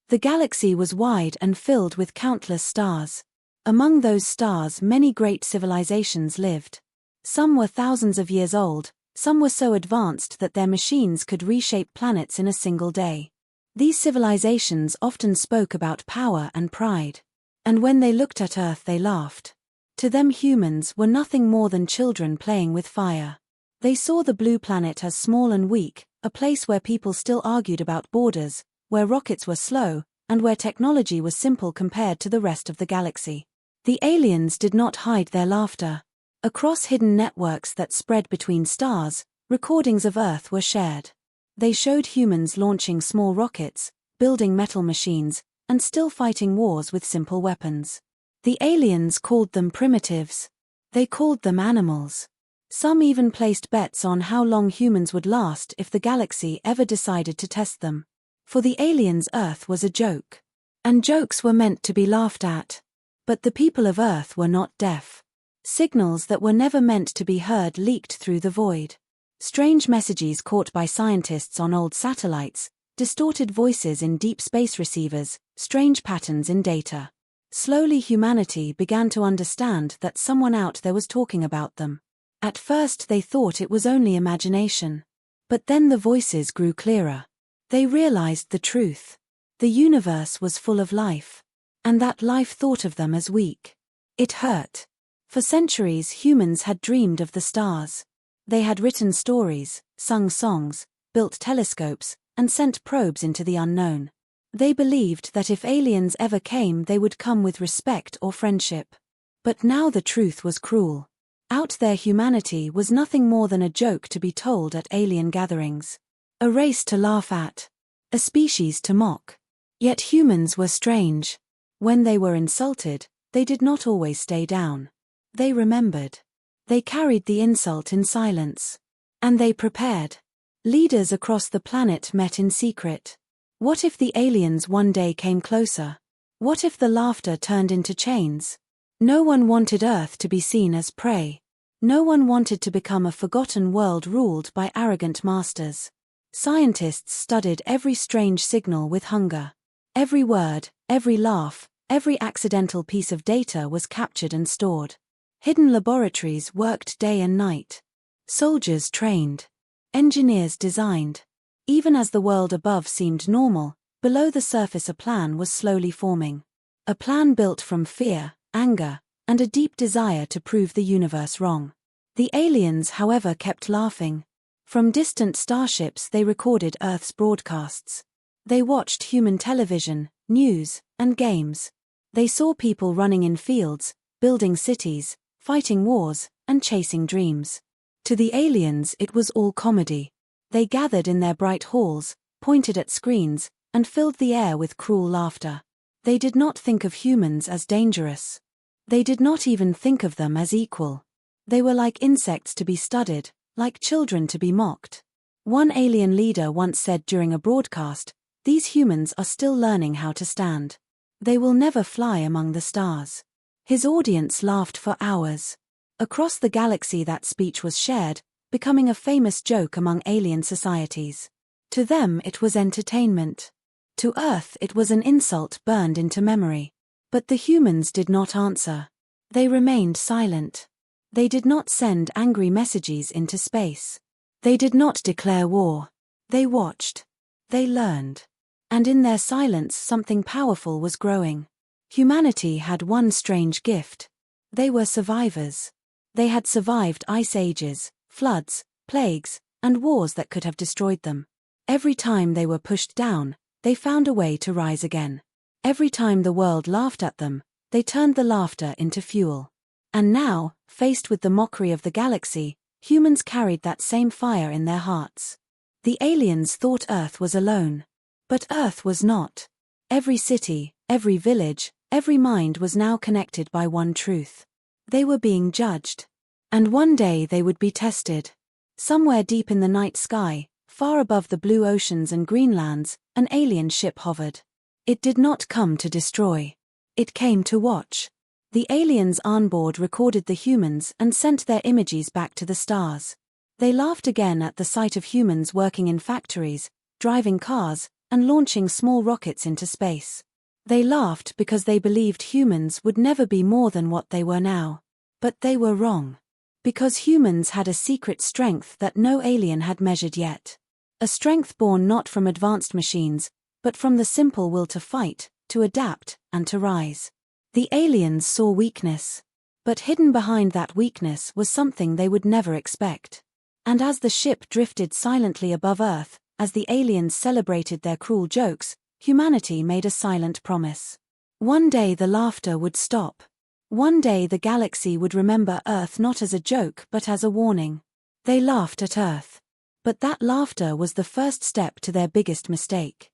The galaxy was wide and filled with countless stars. Among those stars, many great civilizations lived. Some were thousands of years old, some were so advanced that their machines could reshape planets in a single day. These civilizations often spoke about power and pride. And when they looked at Earth, they laughed. To them, humans were nothing more than children playing with fire. They saw the blue planet as small and weak, a place where people still argued about borders, where rockets were slow, and where technology was simple compared to the rest of the galaxy. The aliens did not hide their laughter. Across hidden networks that spread between stars, recordings of Earth were shared. They showed humans launching small rockets, building metal machines, and still fighting wars with simple weapons. The aliens called them primitives. They called them animals. Some even placed bets on how long humans would last if the galaxy ever decided to test them. For the aliens, Earth was a joke. And jokes were meant to be laughed at. But the people of Earth were not deaf. Signals that were never meant to be heard leaked through the void. Strange messages caught by scientists on old satellites, distorted voices in deep space receivers, strange patterns in data. Slowly humanity began to understand that someone out there was talking about them. At first they thought it was only imagination. But then the voices grew clearer. They realized the truth. The universe was full of life. And that life thought of them as weak. It hurt. For centuries humans had dreamed of the stars. They had written stories, sung songs, built telescopes, and sent probes into the unknown. They believed that if aliens ever came, they would come with respect or friendship. But now the truth was cruel. Out there, humanity was nothing more than a joke to be told at alien gatherings. A race to laugh at. A species to mock. Yet humans were strange. When they were insulted, they did not always stay down. They remembered. They carried the insult in silence. And they prepared. Leaders across the planet met in secret. What if the aliens one day came closer? What if the laughter turned into chains? No one wanted Earth to be seen as prey. No one wanted to become a forgotten world ruled by arrogant masters. Scientists studied every strange signal with hunger. Every word, every laugh, every accidental piece of data was captured and stored. Hidden laboratories worked day and night. Soldiers trained. Engineers designed. Even as the world above seemed normal, below the surface a plan was slowly forming. A plan built from fear, anger, and a deep desire to prove the universe wrong. The aliens, however, kept laughing. From distant starships they recorded Earth's broadcasts. They watched human television, news, and games. They saw people running in fields, building cities, fighting wars, and chasing dreams. To the aliens it was all comedy. They gathered in their bright halls, pointed at screens, and filled the air with cruel laughter. They did not think of humans as dangerous. They did not even think of them as equal. They were like insects to be studied, like children to be mocked. One alien leader once said during a broadcast, "These humans are still learning how to stand. They will never fly among the stars." His audience laughed for hours. Across the galaxy that speech was shared, becoming a famous joke among alien societies. To them it was entertainment. To Earth it was an insult burned into memory. But the humans did not answer. They remained silent. They did not send angry messages into space. They did not declare war. They watched. They learned. And in their silence something powerful was growing. Humanity had one strange gift. They were survivors. They had survived ice ages, floods, plagues, and wars that could have destroyed them. Every time they were pushed down, they found a way to rise again. Every time the world laughed at them, they turned the laughter into fuel. And now, faced with the mockery of the galaxy, humans carried that same fire in their hearts. The aliens thought Earth was alone. But Earth was not. Every city, every village, every mind was now connected by one truth. They were being judged. And one day they would be tested. Somewhere deep in the night sky, far above the blue oceans and Greenlands, an alien ship hovered. It did not come to destroy. It came to watch. The aliens on board recorded the humans and sent their images back to the stars. They laughed again at the sight of humans working in factories, driving cars, and launching small rockets into space. They laughed because they believed humans would never be more than what they were now. But they were wrong. Because humans had a secret strength that no alien had measured yet. A strength born not from advanced machines, but from the simple will to fight, to adapt, and to rise. The aliens saw weakness. But hidden behind that weakness was something they would never expect. And as the ship drifted silently above Earth, as the aliens celebrated their cruel jokes, humanity made a silent promise. One day the laughter would stop. One day the galaxy would remember Earth not as a joke but as a warning. They laughed at Earth. But that laughter was the first step to their biggest mistake.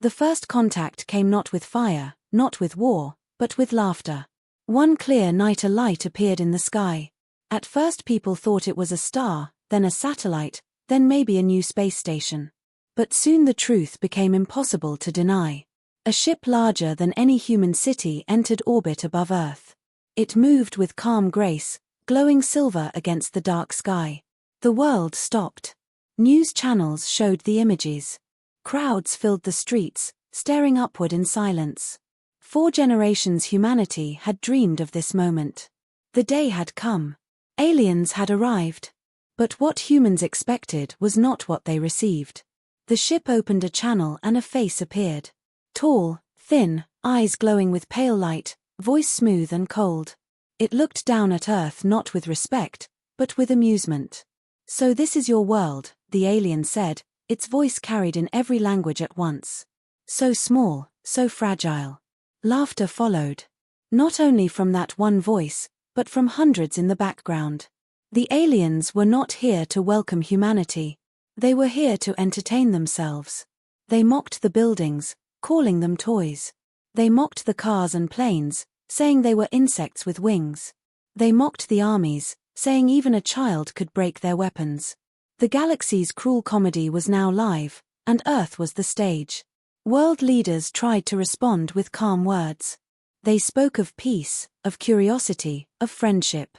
The first contact came not with fire, not with war, but with laughter. One clear night a light appeared in the sky. At first people thought it was a star, then a satellite, then maybe a new space station. But soon the truth became impossible to deny. A ship larger than any human city entered orbit above Earth. It moved with calm grace, glowing silver against the dark sky. The world stopped. News channels showed the images. Crowds filled the streets, staring upward in silence. 4 generations humanity had dreamed of this moment. The day had come. Aliens had arrived. But what humans expected was not what they received. The ship opened a channel and a face appeared. Tall, thin, eyes glowing with pale light, voice smooth and cold. It looked down at Earth not with respect, but with amusement. "So this is your world," the alien said, its voice carried in every language at once. So small, so fragile. Laughter followed. Not only from that one voice, but from hundreds in the background. The aliens were not here to welcome humanity. They were here to entertain themselves. They mocked the buildings, calling them toys. They mocked the cars and planes, saying they were insects with wings. They mocked the armies, saying even a child could break their weapons. The galaxy's cruel comedy was now live, and Earth was the stage. World leaders tried to respond with calm words. They spoke of peace, of curiosity, of friendship.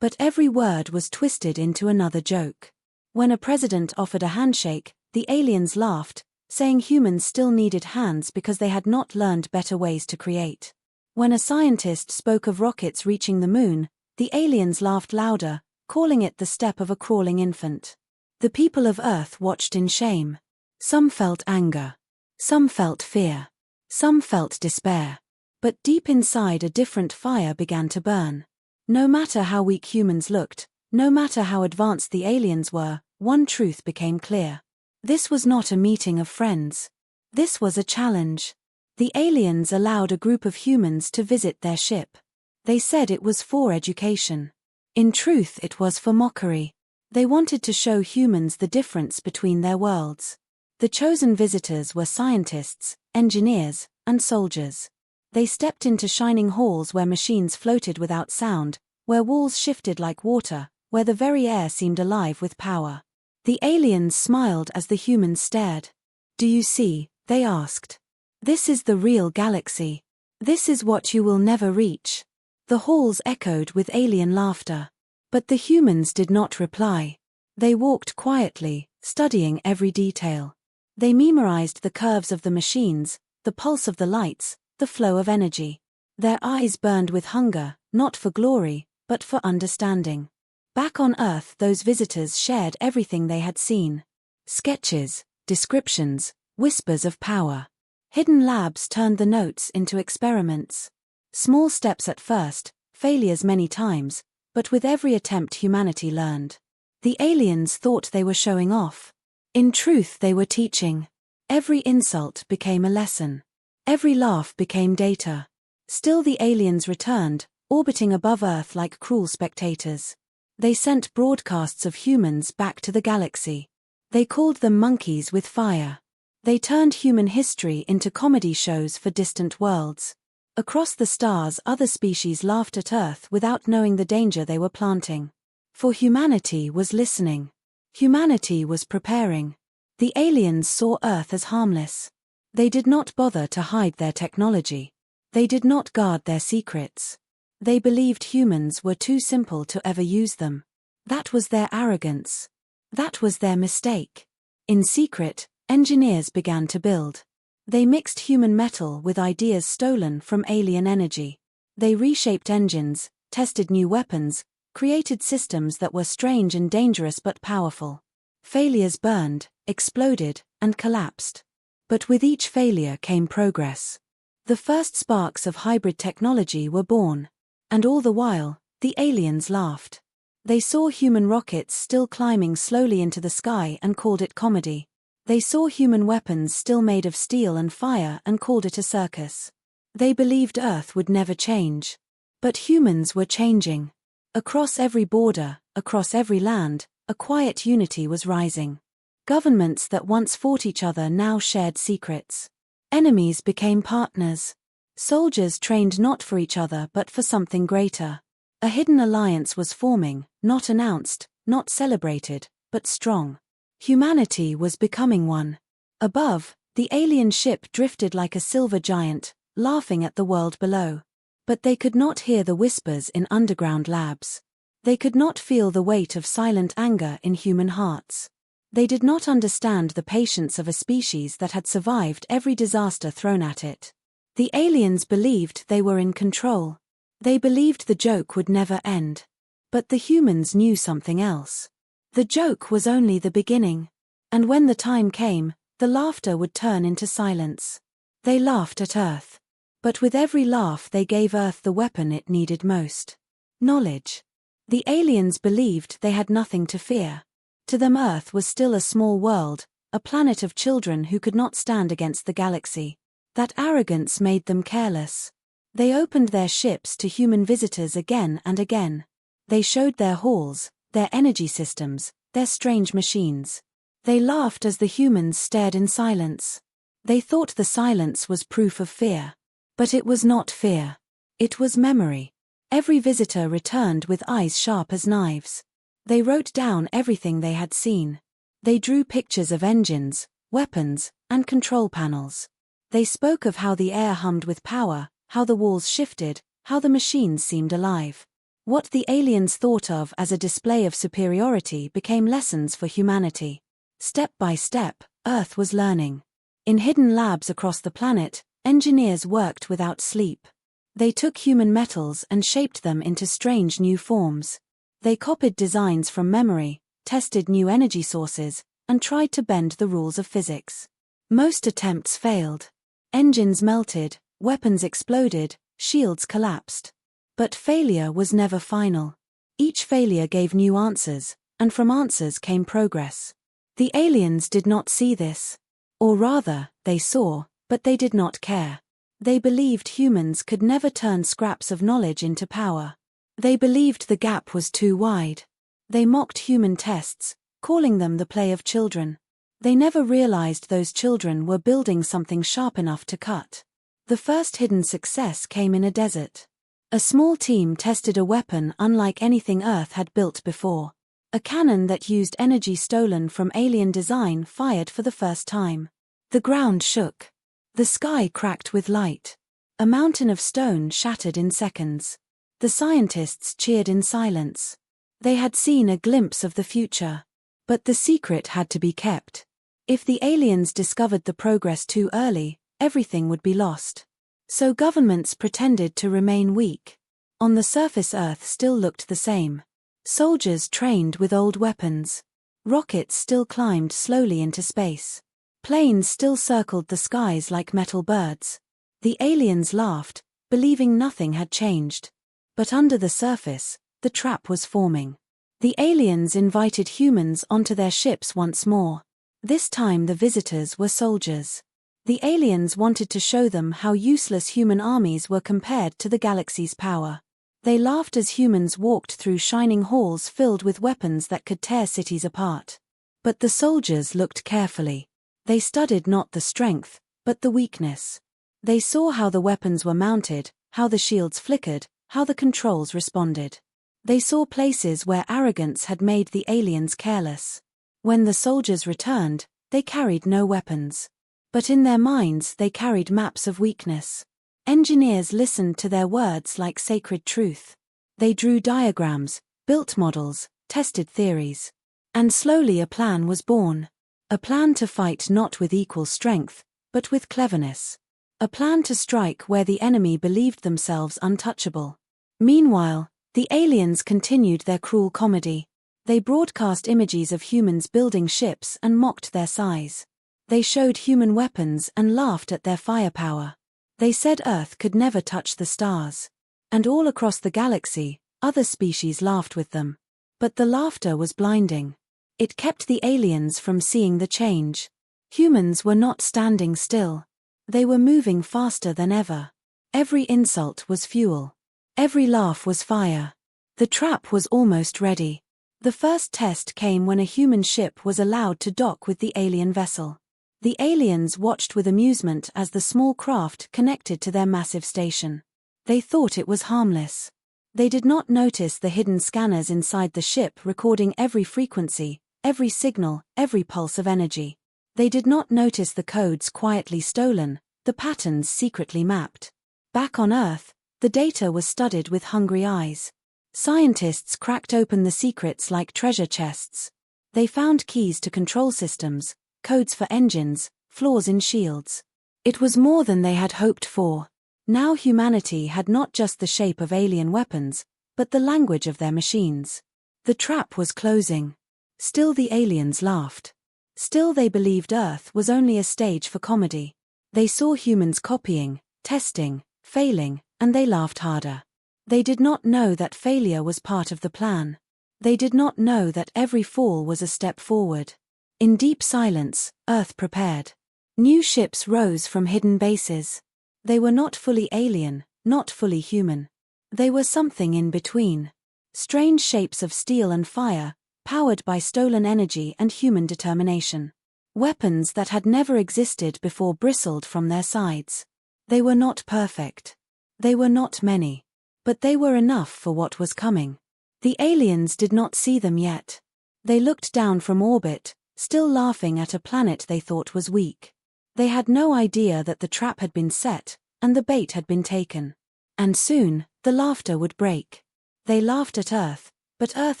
But every word was twisted into another joke. When a president offered a handshake, the aliens laughed, saying humans still needed hands because they had not learned better ways to create. When a scientist spoke of rockets reaching the moon, the aliens laughed louder, calling it the step of a crawling infant. The people of Earth watched in shame. Some felt anger. Some felt fear. Some felt despair. But deep inside a different fire began to burn. No matter how weak humans looked, no matter how advanced the aliens were, one truth became clear. This was not a meeting of friends. This was a challenge. The aliens allowed a group of humans to visit their ship. They said it was for education. In truth, it was for mockery. They wanted to show humans the difference between their worlds. The chosen visitors were scientists, engineers, and soldiers. They stepped into shining halls where machines floated without sound, where walls shifted like water, where the very air seemed alive with power. The aliens smiled as the humans stared. "Do you see?" they asked. "This is the real galaxy. This is what you will never reach." The halls echoed with alien laughter. But the humans did not reply. They walked quietly, studying every detail. They memorized the curves of the machines, the pulse of the lights, the flow of energy. Their eyes burned with hunger, not for glory, but for understanding. Back on Earth, those visitors shared everything they had seen. Sketches, descriptions, whispers of power. Hidden labs turned the notes into experiments. Small steps at first, failures many times, but with every attempt humanity learned. The aliens thought they were showing off. In truth, they were teaching. Every insult became a lesson. Every laugh became data. Still the aliens returned, orbiting above Earth like cruel spectators. They sent broadcasts of humans back to the galaxy. They called them monkeys with fire. They turned human history into comedy shows for distant worlds. Across the stars, other species laughed at Earth without knowing the danger they were planting. For humanity was listening. Humanity was preparing. The aliens saw Earth as harmless. They did not bother to hide their technology. They did not guard their secrets. They believed humans were too simple to ever use them. That was their arrogance. That was their mistake. In secret, engineers began to build. They mixed human metal with ideas stolen from alien energy. They reshaped engines, tested new weapons, created systems that were strange and dangerous but powerful. Failures burned, exploded, and collapsed. But with each failure came progress. The first sparks of hybrid technology were born. And all the while, the aliens laughed. They saw human rockets still climbing slowly into the sky and called it comedy. They saw human weapons still made of steel and fire and called it a circus. They believed Earth would never change. But humans were changing. Across every border, across every land, a quiet unity was rising. Governments that once fought each other now shared secrets. Enemies became partners. Soldiers trained not for each other but for something greater. A hidden alliance was forming, not announced, not celebrated, but strong. Humanity was becoming one. Above, the alien ship drifted like a silver giant, laughing at the world below. But they could not hear the whispers in underground labs. They could not feel the weight of silent anger in human hearts. They did not understand the patience of a species that had survived every disaster thrown at it. The aliens believed they were in control. They believed the joke would never end. But the humans knew something else. The joke was only the beginning. And when the time came, the laughter would turn into silence. They laughed at Earth. But with every laugh they gave Earth the weapon it needed most. Knowledge. The aliens believed they had nothing to fear. To them Earth was still a small world, a planet of children who could not stand against the galaxy. That arrogance made them careless. They opened their ships to human visitors again and again. They showed their halls, their energy systems, their strange machines. They laughed as the humans stared in silence. They thought the silence was proof of fear. But it was not fear. It was memory. Every visitor returned with eyes sharp as knives. They wrote down everything they had seen. They drew pictures of engines, weapons, and control panels. They spoke of how the air hummed with power, how the walls shifted, how the machines seemed alive. What the aliens thought of as a display of superiority became lessons for humanity. Step by step, Earth was learning. In hidden labs across the planet, engineers worked without sleep. They took human metals and shaped them into strange new forms. They copied designs from memory, tested new energy sources, and tried to bend the rules of physics. Most attempts failed. Engines melted, weapons exploded, shields collapsed. But failure was never final. Each failure gave new answers, and from answers came progress. The aliens did not see this. Or rather, they saw, but they did not care. They believed humans could never turn scraps of knowledge into power. They believed the gap was too wide. They mocked human tests, calling them the play of children. They never realized those children were building something sharp enough to cut. The first hidden success came in a desert. A small team tested a weapon unlike anything Earth had built before. A cannon that used energy stolen from alien design fired for the first time. The ground shook. The sky cracked with light. A mountain of stone shattered in seconds. The scientists cheered in silence. They had seen a glimpse of the future. But the secret had to be kept. If the aliens discovered the progress too early, everything would be lost. So governments pretended to remain weak. On the surface Earth still looked the same. Soldiers trained with old weapons. Rockets still climbed slowly into space. Planes still circled the skies like metal birds. The aliens laughed, believing nothing had changed. But under the surface, the trap was forming. The aliens invited humans onto their ships once more. This time the visitors were soldiers. The aliens wanted to show them how useless human armies were compared to the galaxy's power. They laughed as humans walked through shining halls filled with weapons that could tear cities apart. But the soldiers looked carefully. They studied not the strength, but the weakness. They saw how the weapons were mounted, how the shields flickered, how the controls responded. They saw places where arrogance had made the aliens careless. When the soldiers returned, they carried no weapons. But in their minds they carried maps of weakness. Engineers listened to their words like sacred truth. They drew diagrams, built models, tested theories. And slowly a plan was born. A plan to fight not with equal strength, but with cleverness. A plan to strike where the enemy believed themselves untouchable. Meanwhile, the aliens continued their cruel comedy. They broadcast images of humans building ships and mocked their size. They showed human weapons and laughed at their firepower. They said Earth could never touch the stars. And all across the galaxy, other species laughed with them. But the laughter was blinding. It kept the aliens from seeing the change. Humans were not standing still. They were moving faster than ever. Every insult was fuel. Every laugh was fire. The trap was almost ready. The first test came when a human ship was allowed to dock with the alien vessel. The aliens watched with amusement as the small craft connected to their massive station. They thought it was harmless. They did not notice the hidden scanners inside the ship recording every frequency, every signal, every pulse of energy. They did not notice the codes quietly stolen, the patterns secretly mapped. Back on Earth, the data was studied with hungry eyes. Scientists cracked open the secrets like treasure chests. They found keys to control systems, codes for engines, flaws in shields. It was more than they had hoped for. Now humanity had not just the shape of alien weapons, but the language of their machines. The trap was closing. Still the aliens laughed. Still they believed Earth was only a stage for comedy. They saw humans copying, testing, failing, and they laughed harder. They did not know that failure was part of the plan. They did not know that every fall was a step forward. In deep silence, Earth prepared. New ships rose from hidden bases. They were not fully alien, not fully human. They were something in between. Strange shapes of steel and fire, powered by stolen energy and human determination. Weapons that had never existed before bristled from their sides. They were not perfect. They were not many. But they were enough for what was coming. The aliens did not see them yet. They looked down from orbit, still laughing at a planet they thought was weak. They had no idea that the trap had been set, and the bait had been taken. And soon, the laughter would break. They laughed at Earth, but Earth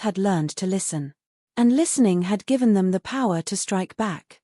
had learned to listen. And listening had given them the power to strike back.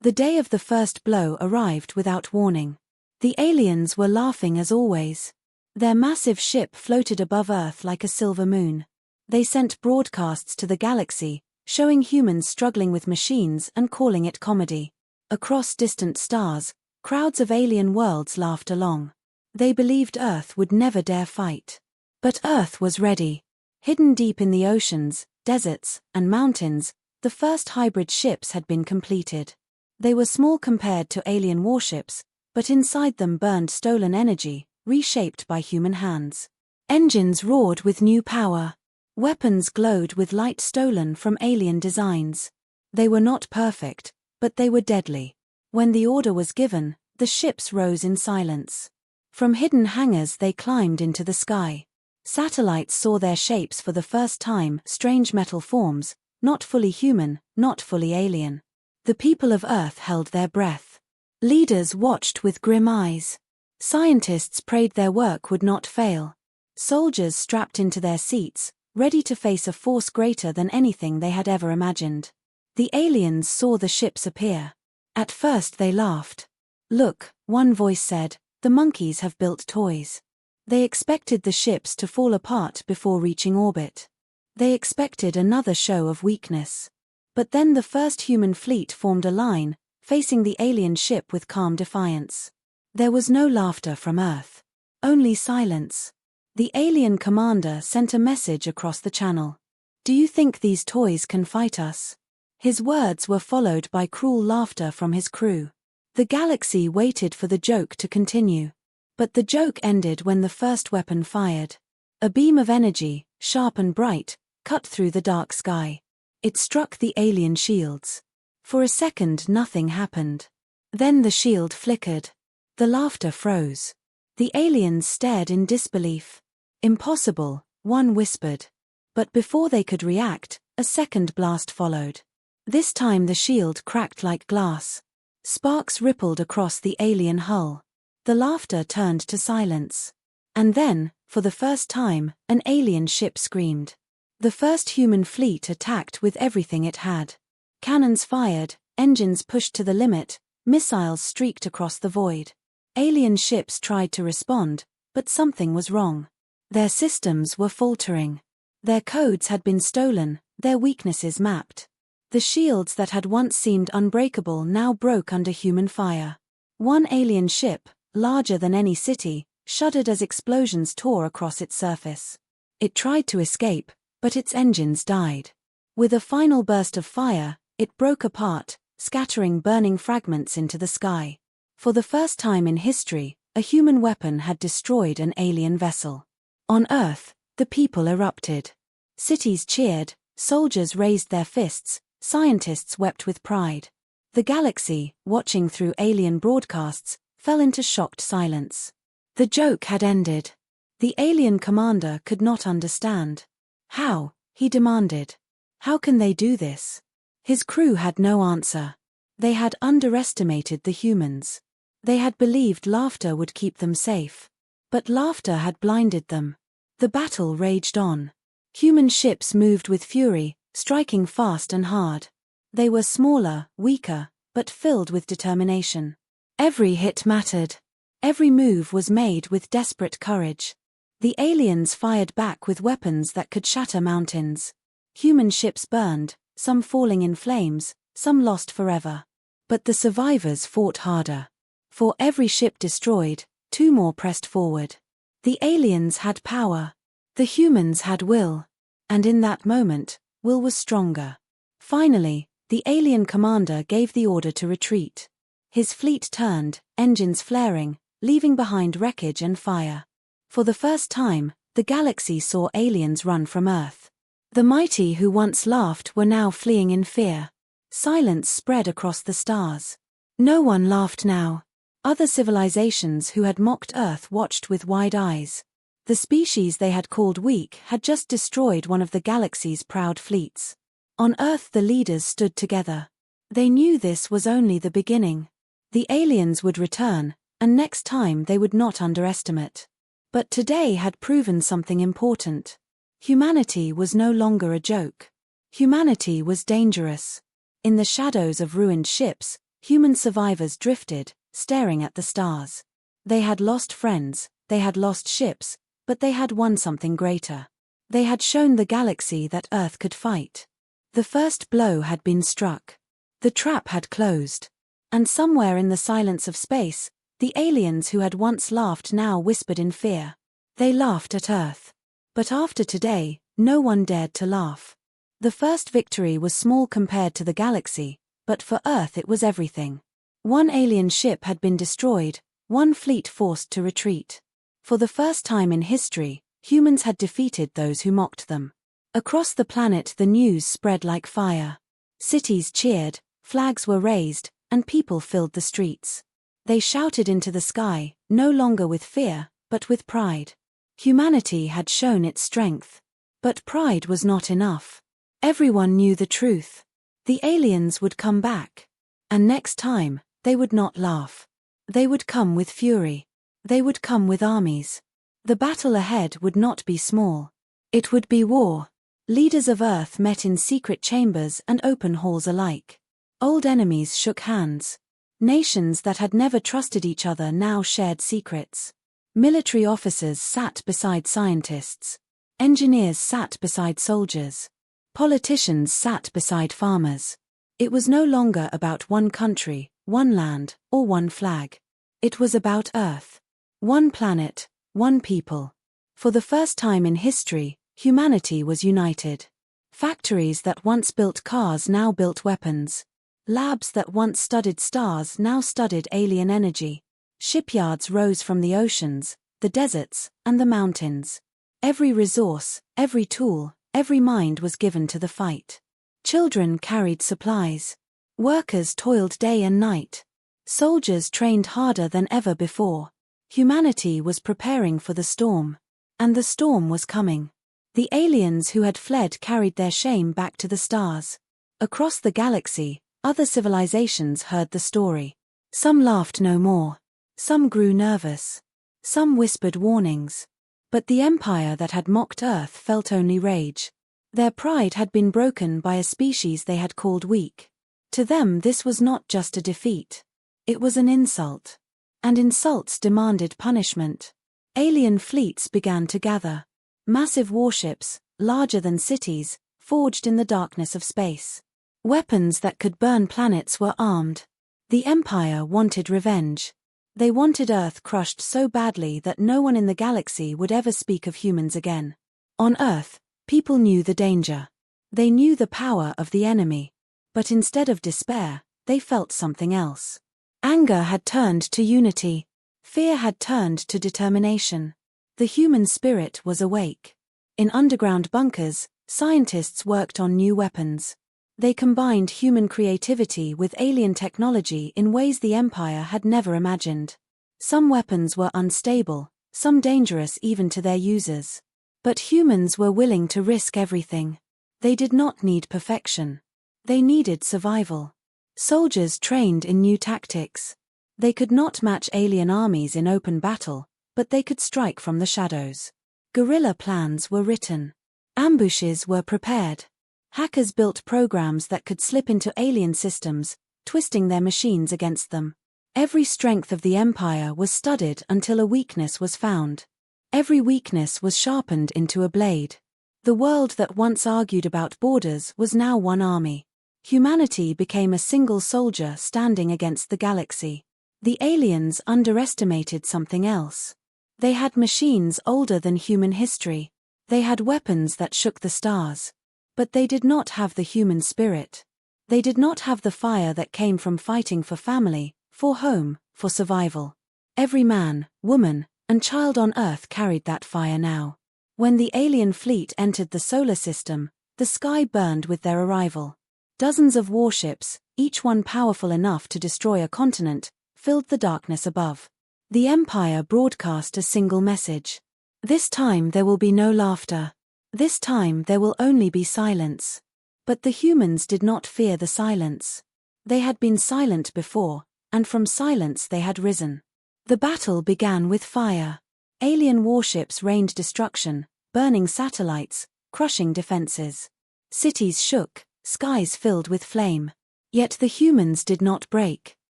The day of the first blow arrived without warning. The aliens were laughing as always. Their massive ship floated above Earth like a silver moon. They sent broadcasts to the galaxy, showing humans struggling with machines and calling it comedy. Across distant stars, crowds of alien worlds laughed along. They believed Earth would never dare fight. But Earth was ready. Hidden deep in the oceans, deserts, and mountains, the first hybrid ships had been completed. They were small compared to alien warships, but inside them burned stolen energy, reshaped by human hands. Engines roared with new power. Weapons glowed with light stolen from alien designs. They were not perfect, but they were deadly. When the order was given, the ships rose in silence. From hidden hangars they climbed into the sky. Satellites saw their shapes for the first time, strange metal forms, not fully human, not fully alien. The people of Earth held their breath. Leaders watched with grim eyes. Scientists prayed their work would not fail. Soldiers strapped into their seats, ready to face a force greater than anything they had ever imagined. The aliens saw the ships appear. At first they laughed. "Look," one voice said, "the monkeys have built toys." They expected the ships to fall apart before reaching orbit. They expected another show of weakness. But then the first human fleet formed a line, facing the alien ship with calm defiance. There was no laughter from Earth. Only silence. The alien commander sent a message across the channel. "Do you think these toys can fight us?" His words were followed by cruel laughter from his crew. The galaxy waited for the joke to continue. But the joke ended when the first weapon fired. A beam of energy, sharp and bright, cut through the dark sky. It struck the alien shields. For a second nothing happened. Then the shield flickered. The laughter froze. The aliens stared in disbelief. "Impossible," one whispered. But before they could react, a second blast followed. This time the shield cracked like glass. Sparks rippled across the alien hull. The laughter turned to silence. And then, for the first time, an alien ship screamed. The first human fleet attacked with everything it had. Cannons fired, engines pushed to the limit, Missiles streaked across the void. Alien ships tried to respond, but something was wrong. Their systems were faltering. Their codes had been stolen, their weaknesses mapped. The shields that had once seemed unbreakable now broke under human fire. One alien ship, larger than any city, shuddered as explosions tore across its surface. It tried to escape, but its engines died. With a final burst of fire, it broke apart, scattering burning fragments into the sky. For the first time in history, a human weapon had destroyed an alien vessel. On Earth, the people erupted. Cities cheered, soldiers raised their fists, scientists wept with pride. The galaxy, watching through alien broadcasts, fell into shocked silence. The joke had ended. The alien commander could not understand. How, he demanded. How can they do this? His crew had no answer. They had underestimated the humans. They had believed laughter would keep them safe. But laughter had blinded them. The battle raged on. Human ships moved with fury, striking fast and hard. They were smaller, weaker, but filled with determination. Every hit mattered. Every move was made with desperate courage. The aliens fired back with weapons that could shatter mountains. Human ships burned, some falling in flames, some lost forever. But the survivors fought harder. For every ship destroyed, 2 more pressed forward. The aliens had power. The humans had will. And in that moment, will was stronger. Finally, the alien commander gave the order to retreat. His fleet turned, engines flaring, leaving behind wreckage and fire. For the first time, the galaxy saw aliens run from Earth. The mighty who once laughed were now fleeing in fear. Silence spread across the stars. No one laughed now. Other civilizations who had mocked Earth watched with wide eyes. The species they had called weak had just destroyed one of the galaxy's proud fleets. On Earth the leaders stood together. They knew this was only the beginning. The aliens would return, and next time they would not underestimate. But today had proven something important. Humanity was no longer a joke. Humanity was dangerous. In the shadows of ruined ships, human survivors drifted, staring at the stars. They had lost friends, they had lost ships, but they had won something greater. They had shown the galaxy that Earth could fight. The first blow had been struck. The trap had closed. And somewhere in the silence of space, the aliens who had once laughed now whispered in fear. They laughed at Earth. But after today, no one dared to laugh. The first victory was small compared to the galaxy, but for Earth it was everything. One alien ship had been destroyed, one fleet forced to retreat. For the first time in history, humans had defeated those who mocked them. Across the planet the news spread like fire. Cities cheered, flags were raised, and people filled the streets. They shouted into the sky, no longer with fear, but with pride. Humanity had shown its strength. But pride was not enough. Everyone knew the truth. The aliens would come back. And next time, they would not laugh. They would come with fury. They would come with armies. The battle ahead would not be small. It would be war. Leaders of Earth met in secret chambers and open halls alike. Old enemies shook hands. Nations that had never trusted each other now shared secrets. Military officers sat beside scientists. Engineers sat beside soldiers. Politicians sat beside farmers. It was no longer about one country, one land, or one flag. It was about Earth. One planet, one people. For the first time in history, humanity was united. Factories that once built cars now built weapons. Labs that once studied stars now studied alien energy. Shipyards rose from the oceans, the deserts, and the mountains. Every resource, every tool, every mind was given to the fight. Children carried supplies. Workers toiled day and night. Soldiers trained harder than ever before. Humanity was preparing for the storm. And the storm was coming. The aliens who had fled carried their shame back to the stars. Across the galaxy, other civilizations heard the story. Some laughed no more. Some grew nervous. Some whispered warnings. But the empire that had mocked Earth felt only rage. Their pride had been broken by a species they had called weak. To them this was not just a defeat. It was an insult. And insults demanded punishment. Alien fleets began to gather. Massive warships, larger than cities, forged in the darkness of space. Weapons that could burn planets were armed. The Empire wanted revenge. They wanted Earth crushed so badly that no one in the galaxy would ever speak of humans again. On Earth, people knew the danger. They knew the power of the enemy. But instead of despair, they felt something else. Anger had turned to unity. Fear had turned to determination. The human spirit was awake. In underground bunkers, scientists worked on new weapons. They combined human creativity with alien technology in ways the Empire had never imagined. Some weapons were unstable, some dangerous even to their users. But humans were willing to risk everything. They did not need perfection. They needed survival. Soldiers trained in new tactics. They could not match alien armies in open battle, but they could strike from the shadows. Guerrilla plans were written. Ambushes were prepared. Hackers built programs that could slip into alien systems, twisting their machines against them. Every strength of the Empire was studied until a weakness was found. Every weakness was sharpened into a blade. The world that once argued about borders was now one army. Humanity became a single soldier standing against the galaxy. The aliens underestimated something else. They had machines older than human history. They had weapons that shook the stars. But they did not have the human spirit. They did not have the fire that came from fighting for family, for home, for survival. Every man, woman, and child on Earth carried that fire now. When the alien fleet entered the solar system, the sky burned with their arrival. Dozens of warships, each one powerful enough to destroy a continent, filled the darkness above. The Empire broadcast a single message. This time there will be no laughter. This time there will only be silence. But the humans did not fear the silence. They had been silent before, and from silence they had risen. The battle began with fire. Alien warships rained destruction, burning satellites, crushing defenses. Cities shook, skies filled with flame. Yet the humans did not break.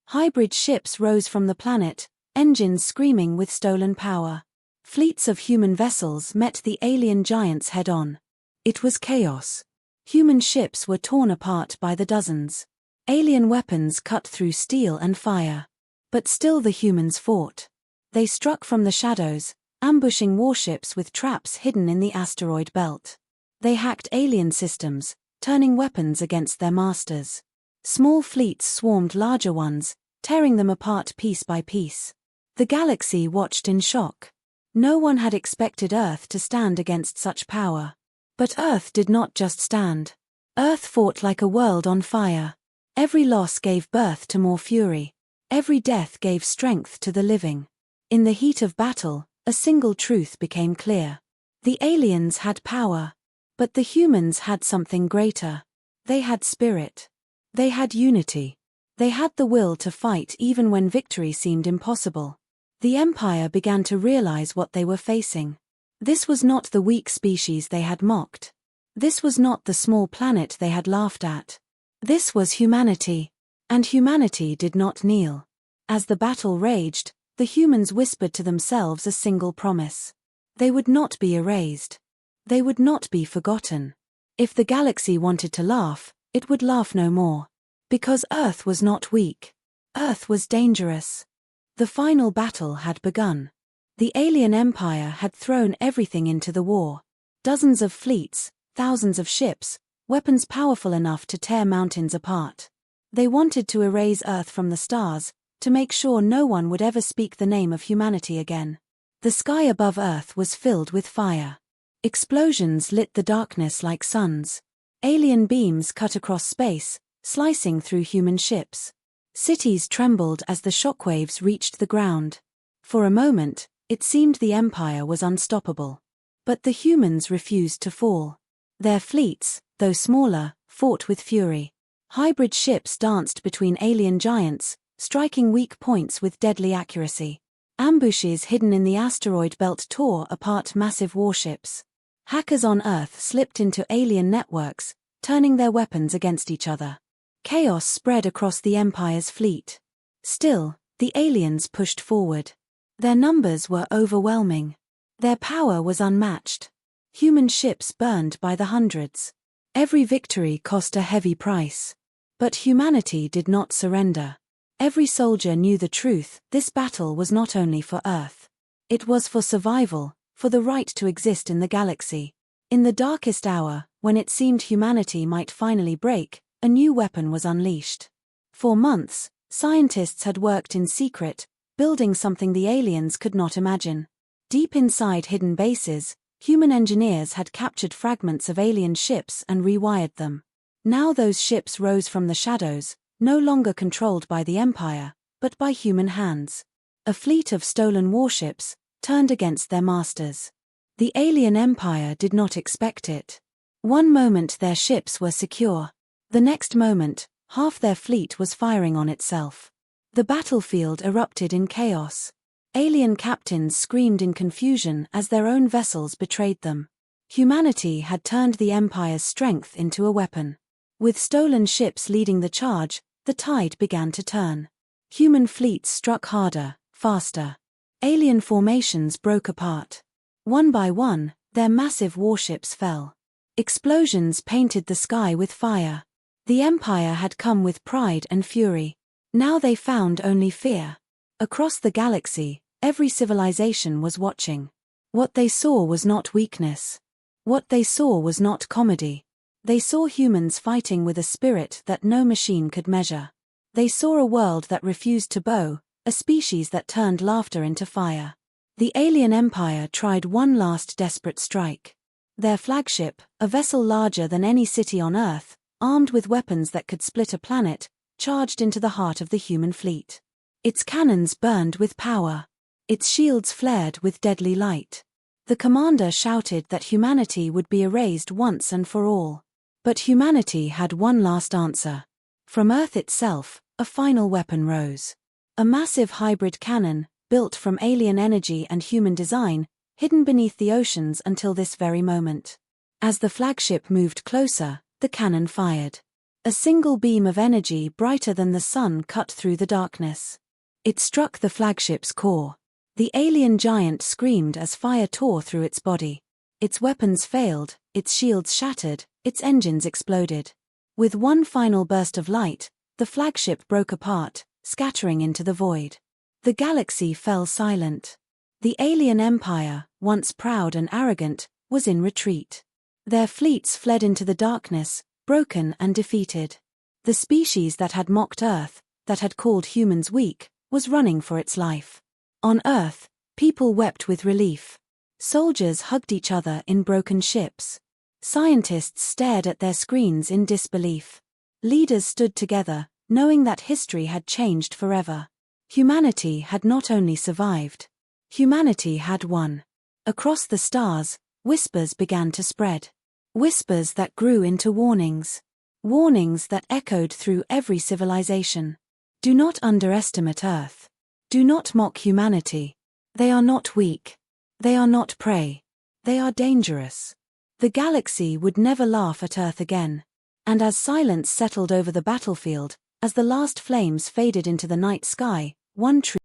Hybrid ships rose from the planet, engines screaming with stolen power. Fleets of human vessels met the alien giants head-on. It was chaos. Human ships were torn apart by the dozens. Alien weapons cut through steel and fire. But still the humans fought. They struck from the shadows, ambushing warships with traps hidden in the asteroid belt. They hacked alien systems, turning weapons against their masters. Small fleets swarmed larger ones, tearing them apart piece by piece. The galaxy watched in shock. No one had expected Earth to stand against such power. But Earth did not just stand. Earth fought like a world on fire. Every loss gave birth to more fury. Every death gave strength to the living. In the heat of battle, a single truth became clear. The aliens had power. But the humans had something greater. They had spirit. They had unity. They had the will to fight even when victory seemed impossible. The Empire began to realize what they were facing. This was not the weak species they had mocked. This was not the small planet they had laughed at. This was humanity. And humanity did not kneel. As the battle raged, the humans whispered to themselves a single promise. They would not be erased. They would not be forgotten. If the galaxy wanted to laugh, it would laugh no more. Because Earth was not weak. Earth was dangerous. The final battle had begun. The alien empire had thrown everything into the war. Dozens of fleets, thousands of ships, weapons powerful enough to tear mountains apart. They wanted to erase Earth from the stars, to make sure no one would ever speak the name of humanity again. The sky above Earth was filled with fire. Explosions lit the darkness like suns. Alien beams cut across space, slicing through human ships. Cities trembled as the shockwaves reached the ground. For a moment, it seemed the Empire was unstoppable. But the humans refused to fall. Their fleets, though smaller, fought with fury. Hybrid ships danced between alien giants, striking weak points with deadly accuracy. Ambushes hidden in the asteroid belt tore apart massive warships. Hackers on Earth slipped into alien networks, turning their weapons against each other. Chaos spread across the Empire's fleet. Still, the aliens pushed forward. Their numbers were overwhelming. Their power was unmatched. Human ships burned by the hundreds. Every victory cost a heavy price. But humanity did not surrender. Every soldier knew the truth: this battle was not only for Earth. It was for survival, for the right to exist in the galaxy. In the darkest hour, when it seemed humanity might finally break, a new weapon was unleashed. For months, scientists had worked in secret, building something the aliens could not imagine. Deep inside hidden bases, human engineers had captured fragments of alien ships and rewired them. Now those ships rose from the shadows, no longer controlled by the Empire, but by human hands. A fleet of stolen warships, turned against their masters. The alien empire did not expect it. One moment their ships were secure. The next moment, half their fleet was firing on itself. The battlefield erupted in chaos. Alien captains screamed in confusion as their own vessels betrayed them. Humanity had turned the Empire's strength into a weapon. With stolen ships leading the charge, the tide began to turn. Human fleets struck harder, faster. Alien formations broke apart. One by one, their massive warships fell. Explosions painted the sky with fire. The Empire had come with pride and fury. Now they found only fear. Across the galaxy, every civilization was watching. What they saw was not weakness. What they saw was not comedy. They saw humans fighting with a spirit that no machine could measure. They saw a world that refused to bow, a species that turned laughter into fire. The alien empire tried one last desperate strike. Their flagship, a vessel larger than any city on Earth, armed with weapons that could split a planet, charged into the heart of the human fleet. Its cannons burned with power. Its shields flared with deadly light. The commander shouted that humanity would be erased once and for all. But humanity had one last answer. From Earth itself, a final weapon rose. A massive hybrid cannon, built from alien energy and human design, hidden beneath the oceans until this very moment. As the flagship moved closer, the cannon fired. A single beam of energy brighter than the sun cut through the darkness. It struck the flagship's core. The alien giant screamed as fire tore through its body. Its weapons failed, its shields shattered, its engines exploded. With one final burst of light, the flagship broke apart, scattering into the void. The galaxy fell silent. The alien empire, once proud and arrogant, was in retreat. Their fleets fled into the darkness, broken and defeated. The species that had mocked Earth, that had called humans weak, was running for its life. On Earth, people wept with relief. Soldiers hugged each other in broken ships. Scientists stared at their screens in disbelief. Leaders stood together, knowing that history had changed forever. Humanity had not only survived. Humanity had won. Across the stars, whispers began to spread. Whispers that grew into warnings. Warnings that echoed through every civilization. Do not underestimate Earth. Do not mock humanity. They are not weak. They are not prey. They are dangerous. The galaxy would never laugh at Earth again. And as silence settled over the battlefield, as the last flames faded into the night sky, one truth